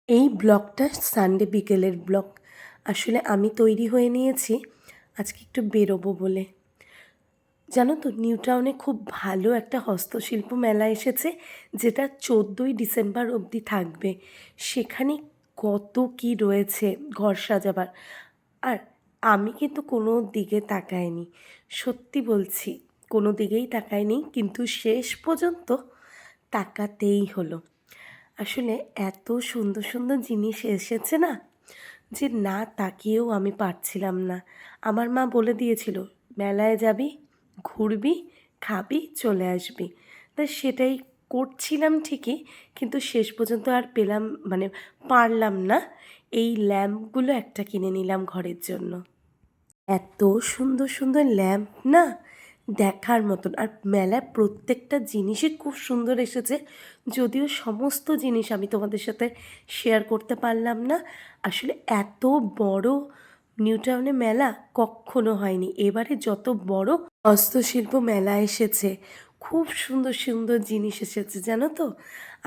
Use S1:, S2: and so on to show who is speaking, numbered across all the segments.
S1: এই ব্লগটা সানডে বিকেলের ব্লগ। আসলে আমি তৈরি হয়ে নিয়েছি আজকে একটু বেরোবো বলে। জানো তো, নিউ টাউনে খুব ভালো একটা হস্তশিল্প মেলা এসেছে, যেটা 14ই ডিসেম্বর অবধি থাকবে। সেখানে কত কি রয়েছে ঘর সাজাবার। আর আমি কিন্তু কোনো দিকে তাকাইনি, সত্যি বলছি, কোনো দিকেই তাকাইনি, কিন্তু শেষ পর্যন্ত তাকাতেই হলো। আসলে এত সুন্দর সুন্দর জিনিস এসেছে না, যে না তাকিয়েও আমি পারছিলাম না। আমার মা বলে দিয়েছিল, মেলায় যাবি, ঘুরবি, খাবি, চলে আসবি। তা সেটাই করছিলাম ঠিকই, কিন্তু শেষ পর্যন্ত আর পেলাম, মানে পারলাম না। এই ল্যাম্পগুলো একটা কিনে নিলাম ঘরের জন্য। এত সুন্দর সুন্দর ল্যাম্প না, দেখার মতন। আর মেলায় প্রত্যেকটা জিনিসই খুব সুন্দর এসেছে, যদিও সমস্ত জিনিস আমি তোমাদের সাথে শেয়ার করতে পারলাম না। আসলে এত বড় নিউ টাউনে মেলা কখনো হয়নি। এবারে যত বড় হস্তশিল্প মেলা এসেছে, খুব সুন্দর সুন্দর জিনিস এসেছে জানো তো।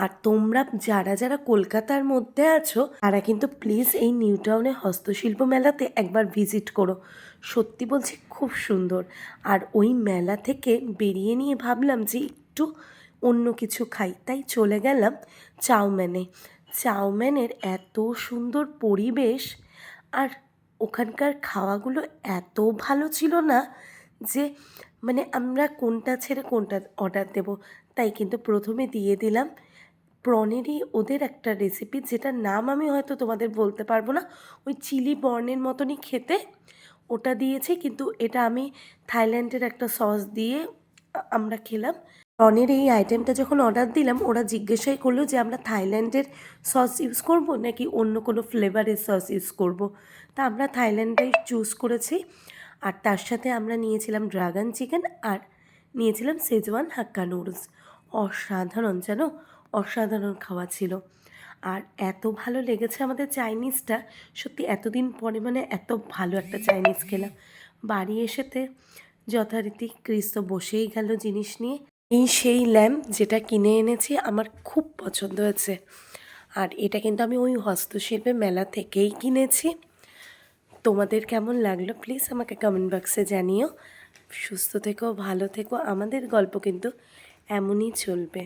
S1: আর তোমরা যারা যারা কলকাতার মধ্যে আছো, তারা কিন্তু প্লিজ এই নিউ টাউনে হস্তশিল্প মেলাতে একবার ভিজিট করো। সত্যি বলছি, খুব সুন্দর। আর ওই মেলা থেকে বেরিয়ে নিয়ে ভাবলাম যে একটু অন্য কিছু খাই, তাই চলে গেলাম চাউম্যানে। চাউম্যানের এত সুন্দর পরিবেশ, আর ওখানকার খাওয়াগুলো এত ভালো ছিল না যে মানে আমরা কোনটা ছেড়ে কোনটা অর্ডার দেব। তাই কিন্তু প্রথমে দিয়ে দিলাম প্রনেরই ওদের একটা রেসিপি, যেটার নাম আমি হয়তো তোমাদের বলতে পারবো না। ওই চিলি বর্নের মতনই খেতে, ওটা দিয়েছে। কিন্তু এটা আমি থাইল্যান্ডের একটা সস দিয়ে আমরা খেলাম। প্রনের এই আইটেমটা যখন অর্ডার দিলাম, ওরা জিজ্ঞাসাই করলো যে আমরা থাইল্যান্ডের সস ইউজ করব নাকি অন্য কোনো ফ্লেভারের সস ইউজ করব। তা আমরা থাইল্যান্ডটাই চুজ করেছি। আর তার সাথে আমরা নিয়েছিলাম ড্রাগন চিকেন, আর নিয়েছিলাম শেজওয়ান হাক্কা নুডলস। অসাধারণ জানো, অসাধারণ খাওয়া ছিল। আর এত ভালো লেগেছে আমাদের চাইনিজটা, সত্যি এতদিন পরে মানে এত ভালো একটা চাইনিজ খেলাম। বাড়ি এসেতে যথারীতি ক্রিস তো বসেই গেল জিনিস নিয়ে। এই সেই ল্যাম্প যেটা কিনে এনেছি, আমার খুব পছন্দ হয়েছে। আর এটা কিন্তু আমি ওই হস্তশিল্পের মেলা থেকেই কিনেছি। তোমাদের কেমন লাগলো প্লিজ আমাকে কমেন্ট বক্সে জানিও। সুস্থ থেকো, ভালো থেকো, আমাদের গল্প কিন্তু এমনই চলবে।